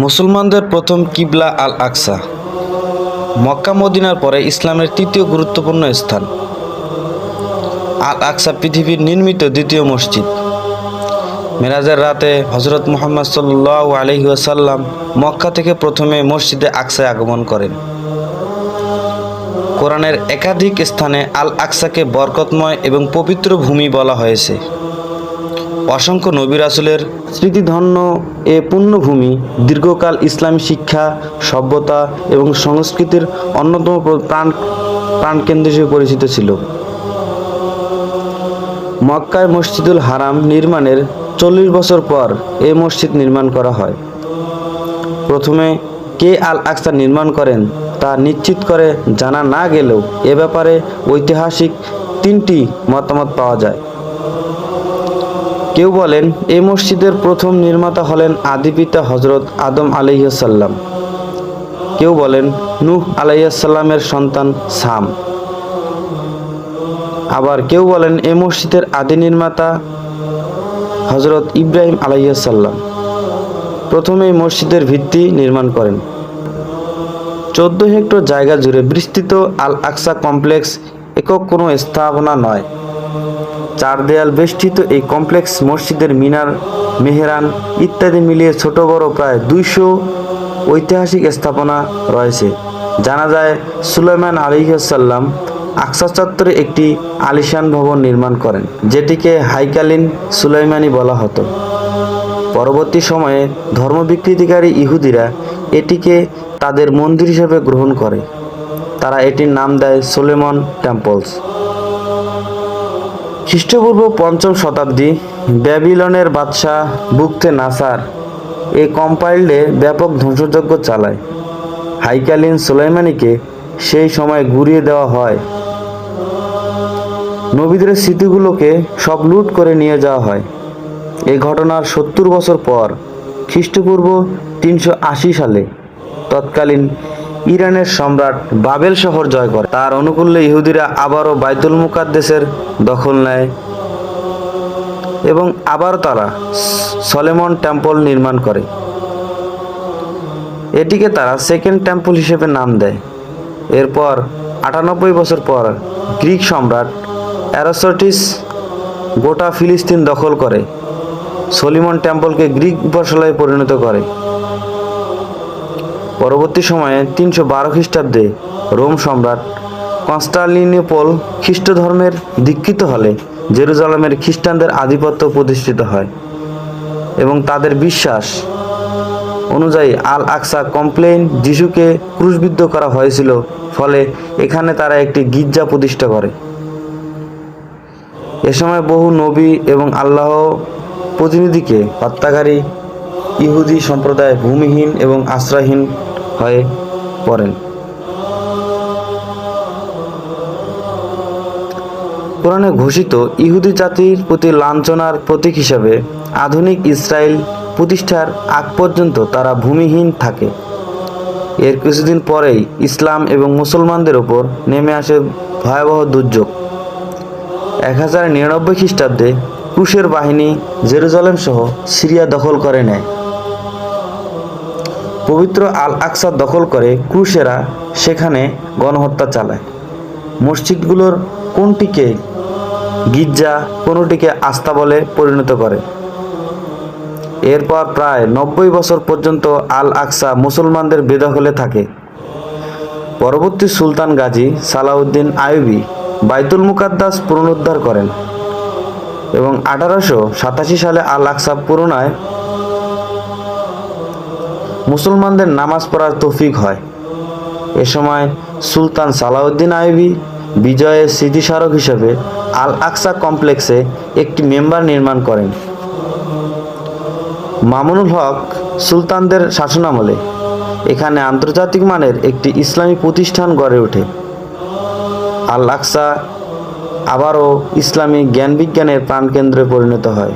মুসলমানদের প্রথম কিবলা আল আকসা। মক্কা মদিনার পরে ইসলামের তৃতীয় গুরুত্বপূর্ণ স্থান। আল আকসা পৃথিবীর নির্মিত দ্বিতীয় মসজিদ। মেরাজের রাতে হজরত মুহাম্মদ সাল্লাল্লাহু আলাইহি ওয়াসাল্লাম মক্কা থেকে প্রথমে মসজিদে আকসায় আগমন করেন। কোরআনের একাধিক স্থানে আল আকসাকে বরকতময় এবং পবিত্র ভূমি বলা হয়েছে। অসংখ্য নবী রাসূলের স্মৃতিধন্য এ পুণ্যভূমি দীর্ঘকাল ইসলামী শিক্ষা, সভ্যতা এবং সংস্কৃতির অন্যতম প্রাণকেন্দ্র হিসেবে পরিচিত ছিল। মক্কায় মসজিদুল হারাম নির্মাণের 40 বছর পর এই মসজিদ নির্মাণ করা হয়। প্রথমে কে আল আকসা নির্মাণ করেন তা নিশ্চিত করে জানা না গেলেও এ ব্যাপারে ঐতিহাসিক 3টি মতামত পাওয়া যায়। কেউ বলেন এই মসজিদের প্রথম নির্মাতা হলেন আদি পিতা হজরত আদম আলাইহিস সালাম। কেউ বলেন নূহ আলাইহিস সালামের সন্তান সাম। আবার কেউ বলেন এই মসজিদের আদি নির্মাতা হজরত ইব্রাহিম আলাইহিস সালাম প্রথমে এই মসজিদের ভিত্তি নির্মাণ করেন। 14 হেক্টর জায়গা জুড়ে বিস্তৃত আল আকসা কমপ্লেক্স একক কোনো স্থাপনা নয়। 4 দেয়াল বেষ্টিত এই কমপ্লেক্স মসজিদের মিনার, মেহরান ইত্যাদি মিলিয়ে ছোট বড় প্রায় 200 ঐতিহাসিক স্থাপনা রয়েছে। জানা যায় সুলাইমান আলাইহিস সালাম আকসা চত্বরে একটি আলিশান ভবন নির্মাণ করেন, যেটিকে হাইকালিন সুলাইমানি বলা হতো। পরবর্তী সময়ে ধর্মবিকৃতিকারী ইহুদিরা এটিকে তাদের মন্দির হিসেবে গ্রহণ করে। তারা এটির নাম দেয় সলোমন টেম্পলস। খ্রিস্টপূর্ব 5ম শতাব্দী ব্যাবিলনের বাদশাহ বুখতে নাসার এই কম্পাইল্ডে ব্যাপক ধ্বংসযজ্ঞ চালায়। হাইকালিন সুলাইমানিকে সেই সময় ঘুরিয়ে দেওয়া হয়। নবীদের স্মৃতিগুলোকে সব লুট করে নিয়ে যাওয়া হয়। এই ঘটনার 70 বছর পর খ্রিস্টপূর্ব 380 সালে তৎকালীন ইরানের সম্রাট বাবেল শহর জয় করে। তার অনুকূলে ইহুদিরা আবারও বাইতুল মুকাদ্দেসের দখল নেয় এবং আবারও তারা সলোমন টেম্পল নির্মাণ করে। এটিকে তারা সেকেন্ড টেম্পল হিসেবে নাম দেয়। এরপর 98 বছর পর গ্রিক সম্রাট অ্যারোস্ট্যাটিস গোটা ফিলিস্তিন দখল করে সলোমন টেম্পলকে গ্রিক উপাসনালয়ে পরিণত করে। পরবর্তী সময়ে 312 খ্রিস্টাব্দে রোম সম্রাট কনস্টান্টিনোপল খ্রিস্ট ধর্মের দীক্ষিত হলে জেরুজালেমের খ্রিস্টানদের আধিপত্য প্রতিষ্ঠিত হয় এবং তাদের বিশ্বাস অনুযায়ী আল আকসা কমপ্লেক্স যিশুকে ক্রুশবিদ্ধ করা হয়েছিল, ফলে এখানে তারা একটি গির্জা প্রতিষ্ঠা করে। এ সময় বহু নবী এবং আল্লাহ প্রতিনিধিকে হত্যাকারী ইহুদি সম্প্রদায় ভূমিহীন এবং আশ্রয়হীন হয়ে পড়েন। কোরআনে ঘোষিত ইহুদি জাতির প্রতি লাঞ্ছনার প্রতীক হিসাবে আধুনিক ইসরায়েল প্রতিষ্ঠার আগ পর্যন্ত তারা ভূমিহীন থাকে। এর কিছুদিন পরেই ইসলাম এবং মুসলমানদের ওপর নেমে আসে ভয়াবহ দুর্যোগ। 1099 খ্রিস্টাব্দে ক্রুশের বাহিনী জেরুজালেম সহ সিরিয়া দখল করে নেয়। পবিত্র আল আকসা দখল করে ক্রুশেরা সেখানে গণহত্যা চালায়। মসজিদগুলোর কোনটিকে গির্জা, কোনটিকে আস্তাবলে পরিণত করে। এরপর প্রায় 90 বছর পর্যন্ত আল আকসা মুসলমানদের বেদখলে থাকে। পরবর্তী সুলতান গাজী সালাউদ্দিন আইয়ুবী বাইতুল মুকাদ্দাস পুনরুদ্ধার করেন এবং 1887 সালে আল আকসা পুনরায় মুসলমানদের নামাজ পড়ার তৌফিক হয়। এ সময় সুলতান সালাউদ্দিন আইয়ুবী বিজয়ের স্মৃতিস্মারক হিসেবে আল আকসা কমপ্লেক্সে একটি মেম্বার নির্মাণ করেন। মামুনুল হক সুলতানদের শাসনামলে এখানে আন্তর্জাতিক মানের একটি ইসলামী প্রতিষ্ঠান গড়ে ওঠে। আল আকসা আবারও ইসলামী জ্ঞান বিজ্ঞানের প্রাণকেন্দ্রে পরিণত হয়।